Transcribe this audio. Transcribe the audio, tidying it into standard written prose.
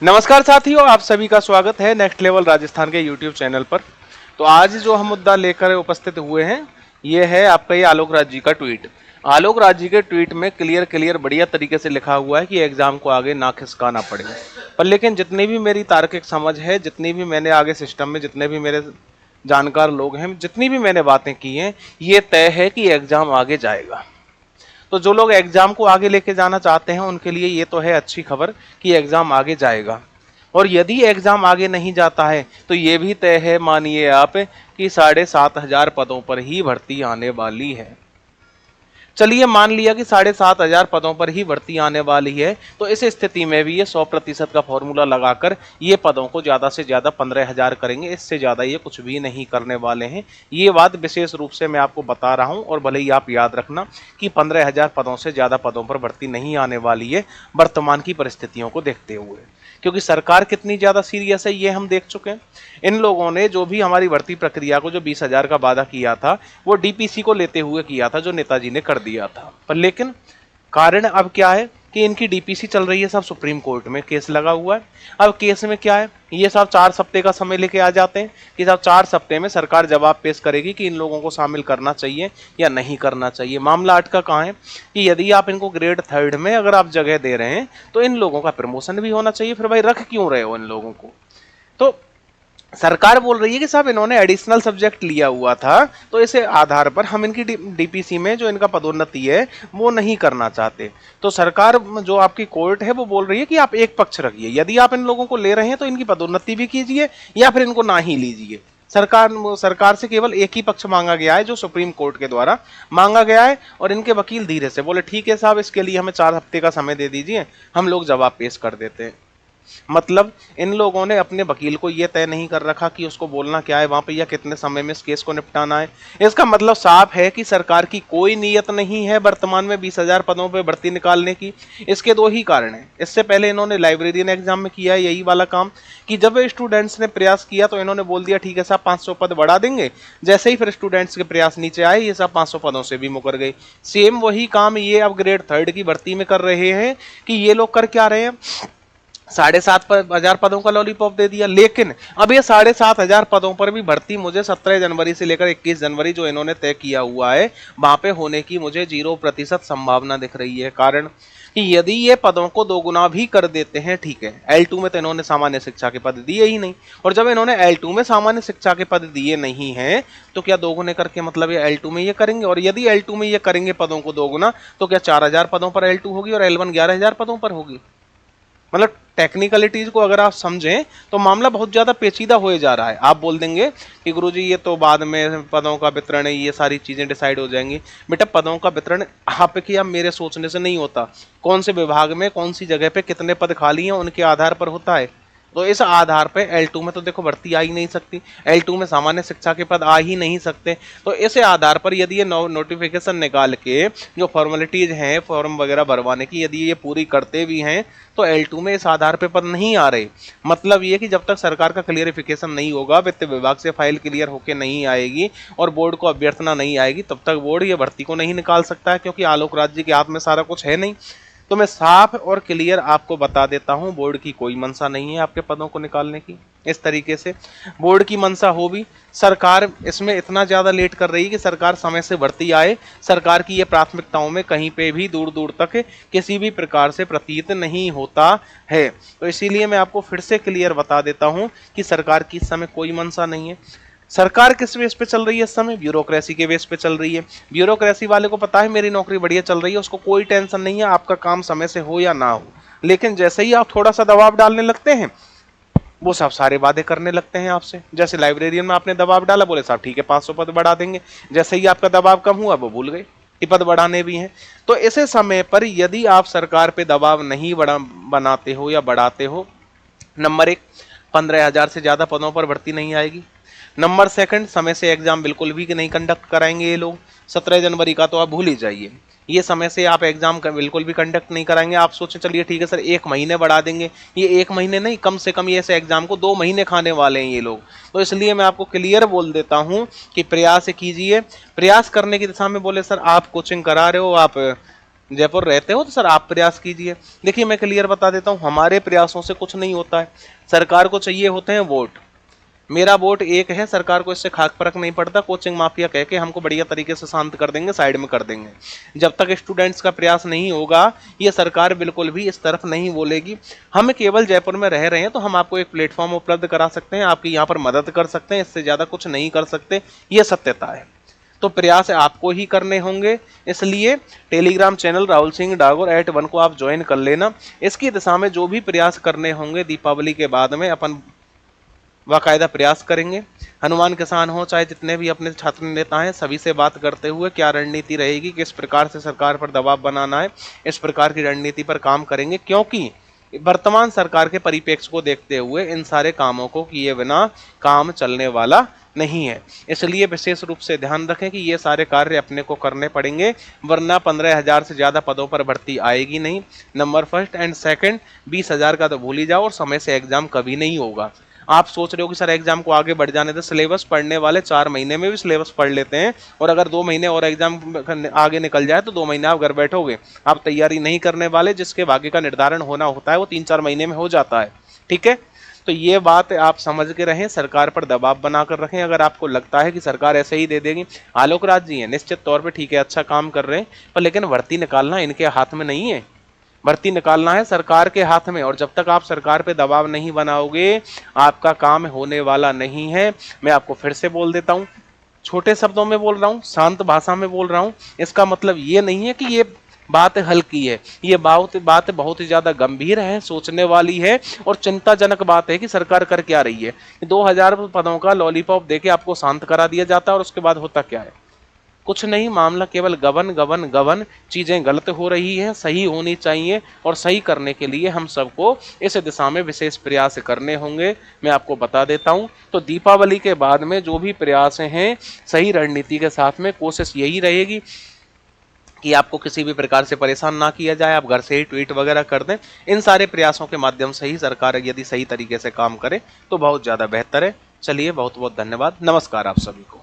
नमस्कार साथियों, आप सभी का स्वागत है नेक्स्ट लेवल राजस्थान के यूट्यूब चैनल पर। तो आज जो हम मुद्दा लेकर उपस्थित हुए हैं ये है आपका ये आलोक राज जी का ट्वीट। आलोक राज जी के ट्वीट में क्लियर बढ़िया तरीके से लिखा हुआ है कि एग्जाम को आगे ना खिसकाना पड़े। पर लेकिन जितनी भी मेरी तार्किक समझ है, जितनी भी मैंने आगे सिस्टम में जितने भी मेरे जानकार लोग हैं, जितनी भी मैंने बातें की हैं, ये तय है कि एग्जाम आगे जाएगा। तो जो लोग एग्जाम को आगे लेके जाना चाहते हैं उनके लिए ये तो है अच्छी खबर कि एग्जाम आगे जाएगा। और यदि एग्जाम आगे नहीं जाता है तो ये भी तय है, मानिए आप, कि 7,500 पदों पर ही भर्ती आने वाली है। चलिए मान लिया कि 7,500 पदों पर ही भर्ती आने वाली है, तो इस स्थिति में भी ये 100% का फॉर्मूला लगाकर ये पदों को ज्यादा से ज्यादा 15,000 करेंगे। इससे ज्यादा ये कुछ भी नहीं करने वाले हैं। ये बात विशेष रूप से मैं आपको बता रहा हूं, और भले ही आप याद रखना कि 15,000 पदों से ज्यादा पदों पर भर्ती नहीं आने वाली है वर्तमान की परिस्थितियों को देखते हुए। क्योंकि सरकार कितनी ज्यादा सीरियस है ये हम देख चुके हैं। इन लोगों ने जो भी हमारी भर्ती प्रक्रिया को जो 20,000 का वादा किया था वो डीपीसी को लेते हुए किया था, जो नेताजी ने कर दिया था। पर लेकिन कारण अब क्या है कि इनकी डीपीसी चल रही है, सब सुप्रीम कोर्ट में केस लगा हुआ है। अब केस में क्या है, ये सब 4 हफ्ते का समय लेके आ जाते हैं कि साहब 4 हफ्ते में सरकार जवाब पेश करेगी कि इन लोगों को शामिल करना चाहिए या नहीं करना चाहिए। मामला अटका कहाँ है कि यदि आप इनको ग्रेड 3 में अगर आप जगह दे रहे हैं तो इन लोगों का प्रमोशन भी होना चाहिए। फिर भाई रख क्यों रहे हो इन लोगों को? तो सरकार बोल रही है कि साहब इन्होंने एडिशनल सब्जेक्ट लिया हुआ था, तो इसे आधार पर हम इनकी डीपीसी में जो इनका पदोन्नति है वो नहीं करना चाहते। तो सरकार जो आपकी कोर्ट है वो बोल रही है कि आप एक पक्ष रखिए, यदि आप इन लोगों को ले रहे हैं तो इनकी पदोन्नति भी कीजिए या फिर इनको ना ही लीजिए। सरकार से केवल एक ही पक्ष मांगा गया है, जो सुप्रीम कोर्ट के द्वारा मांगा गया है। और इनके वकील धीरे से बोले ठीक है साहब, इसके लिए हमें 4 हफ्ते का समय दे दीजिए, हम लोग जवाब पेश कर देते हैं। मतलब इन लोगों ने अपने वकील को यह तय नहीं कर रखा कि उसको बोलना क्या है वहां पे या कितने समय में इस केस को निपटाना है। इसका मतलब साफ है कि सरकार की कोई नीयत नहीं है वर्तमान में 20,000 पदों पे भर्ती निकालने की। इसके 2 ही कारण हैं। इससे पहले इन्होंने लाइब्रेरियन एग्जाम में किया है यही वाला काम कि जब स्टूडेंट्स ने प्रयास किया तो इन्होंने बोल दिया ठीक है साहब 500 पद बढ़ा देंगे। जैसे ही फिर स्टूडेंट्स के प्रयास नीचे आए ये सब 500 पदों से भी मुकर गए। सेम वही काम ये अब ग्रेड 3 की भर्ती में कर रहे हैं कि ये लोग कर क्या रहे हैं, 7,500 पदों का लॉलीपॉप दे दिया। लेकिन अब ये 7,500 पदों पर भी भर्ती मुझे 17 जनवरी से लेकर 21 जनवरी जो इन्होंने तय किया हुआ है वहां पे होने की मुझे 0% संभावना दिख रही है। कारण कि यदि ये पदों को 2 गुना भी कर देते हैं, ठीक है, L2 में तो इन्होंने सामान्य शिक्षा के पद दिए ही नहीं, और जब इन्होंने L2 में सामान्य शिक्षा के पद दिए नहीं हैं तो क्या 2 गुने करके मतलब ये L2 में ये करेंगे? और यदि L2 में ये करेंगे पदों को 2 गुना तो क्या 4,000 पदों पर L2 होगी और L1 11,000 पदों पर होगी? मतलब टेक्निकलिटीज को अगर आप समझें तो मामला बहुत ज्यादा पेचीदा हो जा रहा है। आप बोल देंगे कि गुरुजी ये तो बाद में पदों का वितरण है, ये सारी चीजें डिसाइड हो जाएंगी। बेटा पदों का वितरण आपके या मेरे सोचने से नहीं होता। कौन से विभाग में कौन सी जगह पे कितने पद खाली हैं उनके आधार पर होता है। तो इस आधार पे L2 में तो देखो भर्ती आ ही नहीं सकती, L2 में सामान्य शिक्षा के पद आ ही नहीं सकते। तो इस आधार पर यदि ये नोटिफिकेशन निकाल के जो फॉर्मेलिटीज हैं फॉर्म वगैरह भरवाने की यदि ये पूरी करते भी हैं तो L2 में इस आधार पे पद नहीं आ रहे। मतलब ये कि जब तक सरकार का क्लियरिफिकेशन नहीं होगा, वित्त विभाग से फाइल क्लियर होके नहीं आएगी और बोर्ड को अभ्यर्थना नहीं आएगी, तब तक बोर्ड ये भर्ती को नहीं निकाल सकता है, क्योंकि आलोक राज जी के हाथ में सारा कुछ है नहीं। तो मैं साफ और क्लियर आपको बता देता हूं, बोर्ड की कोई मंशा नहीं है आपके पदों को निकालने की। इस तरीके से बोर्ड की मंशा हो भी, सरकार इसमें इतना ज्यादा लेट कर रही है कि सरकार समय से भर्ती आए, सरकार की ये प्राथमिकताओं में कहीं पे भी दूर दूर तक किसी भी प्रकार से प्रतीत नहीं होता है। तो इसीलिए मैं आपको फिर से क्लियर बता देता हूं कि सरकार की इस समय कोई मंशा नहीं है। सरकार किस बेस पे चल रही है इस समय? ब्यूरोक्रेसी के बेस पे चल रही है। ब्यूरोक्रेसी वाले को पता है मेरी नौकरी बढ़िया चल रही है, उसको कोई टेंशन नहीं है आपका काम समय से हो या ना हो। लेकिन जैसे ही आप थोड़ा सा दबाव डालने लगते हैं वो सब सारे वादे करने लगते हैं आपसे। जैसे लाइब्रेरियन में आपने दबाव डाला, बोले साहब ठीक है 500 पद बढ़ा देंगे। जैसे ही आपका दबाव कम हुआ वो भूल गए कि पद बढ़ाने भी हैं। तो ऐसे समय पर यदि आप सरकार पे दबाव नहीं बनाते हो या बढ़ाते हो, नंबर 1 15,000 से ज्यादा पदों पर भर्ती नहीं आएगी। नंबर 2 समय से एग्जाम बिल्कुल भी नहीं कंडक्ट कराएंगे ये लोग। 17 जनवरी का तो आप भूल ही जाइए, ये समय से आप एग्जाम बिल्कुल भी कंडक्ट नहीं कराएंगे। आप सोचें चलिए ठीक है सर 1 महीने बढ़ा देंगे, ये 1 महीने नहीं, कम से कम ये ऐसे एग्जाम को 2 महीने खाने वाले हैं ये लोग। तो इसलिए मैं आपको क्लियर बोल देता हूं कि प्रयास कीजिए। प्रयास करने की दिशा में बोले सर आप कोचिंग करा रहे हो, आप जयपुर रहते हो तो सर आप प्रयास कीजिए। देखिए मैं क्लियर बता देता हूँ, हमारे प्रयासों से कुछ नहीं होता है। सरकार को चाहिए होते हैं वोट। मेरा वोट एक है, सरकार को इससे खाक फर्क नहीं पड़ता। कोचिंग माफिया कह के हमको बढ़िया तरीके से शांत कर देंगे, साइड में कर देंगे। जब तक स्टूडेंट्स का प्रयास नहीं होगा ये सरकार बिल्कुल भी इस तरफ नहीं बोलेगी। हम केवल जयपुर में रह रहे हैं तो हम आपको एक प्लेटफॉर्म उपलब्ध करा सकते हैं, आपकी यहाँ पर मदद कर सकते हैं, इससे ज्यादा कुछ नहीं कर सकते, ये सत्यता है। तो प्रयास आपको ही करने होंगे, इसलिए टेलीग्राम चैनल राहुल सिंह डागोर @1 को आप ज्वाइन कर लेना। इसकी दिशा में जो भी प्रयास करने होंगे दीपावली के बाद में अपन बाकायदा प्रयास करेंगे। हनुमान किसान हो चाहे जितने भी अपने छात्र नेता हैं, सभी से बात करते हुए क्या रणनीति रहेगी, किस प्रकार से सरकार पर दबाव बनाना है, इस प्रकार की रणनीति पर काम करेंगे। क्योंकि वर्तमान सरकार के परिप्रेक्ष्य को देखते हुए इन सारे कामों को किए बिना काम चलने वाला नहीं है। इसलिए विशेष रूप से ध्यान रखें कि ये सारे कार्य अपने को करने पड़ेंगे, वरना 15,000 से ज्यादा पदों पर भर्ती आएगी नहीं, नंबर फर्स्ट। एंड सेकंड, 20,000 का तो भूल ही जाओ, और समय से एग्जाम कभी नहीं होगा। आप सोच रहे हो कि सर एग्जाम को आगे बढ़ जाने दे, सिलेबस पढ़ने वाले 4 महीने में भी सिलेबस पढ़ लेते हैं, और अगर 2 महीने और एग्जाम आगे निकल जाए तो 2 महीने आप घर बैठोगे। आप तैयारी नहीं करने वाले, जिसके भाग्य का निर्धारण होना होता है वो 3-4 महीने में हो जाता है। ठीक है, तो ये बात आप समझ के रहें, सरकार पर दबाव बनाकर रखें। अगर आपको लगता है कि सरकार ऐसे ही दे देगी, आलोक राज जी हैं निश्चित तौर पे, ठीक है अच्छा काम कर रहे हैं, पर लेकिन भर्ती निकालना इनके हाथ में नहीं है, भर्ती निकालना है सरकार के हाथ में। और जब तक आप सरकार पे दबाव नहीं बनाओगे आपका काम होने वाला नहीं है। मैं आपको फिर से बोल देता हूँ, छोटे शब्दों में बोल रहा हूँ, शांत भाषा में बोल रहा हूँ। इसका मतलब ये नहीं है कि ये बात हल्की है, ये बात बहुत ही ज्यादा गंभीर है, सोचने वाली है, और चिंताजनक बात है कि सरकार कर क्या रही है। 2000 पदों का लॉलीपॉप देके आपको शांत करा दिया जाता है, और उसके बाद होता क्या है, कुछ नहीं, मामला केवल गबन गबन गबन। चीजें गलत हो रही हैं, सही होनी चाहिए, और सही करने के लिए हम सबको इस दिशा में विशेष प्रयास करने होंगे, मैं आपको बता देता हूं। तो दीपावली के बाद में जो भी प्रयास हैं सही रणनीति के साथ में, कोशिश यही रहेगी कि आपको किसी भी प्रकार से परेशान ना किया जाए, आप घर से ही ट्वीट वगैरह कर दें। इन सारे प्रयासों के माध्यम से ही सरकार यदि सही तरीके से काम करे तो बहुत ज्यादा बेहतर है। चलिए बहुत बहुत धन्यवाद, नमस्कार आप सभी को।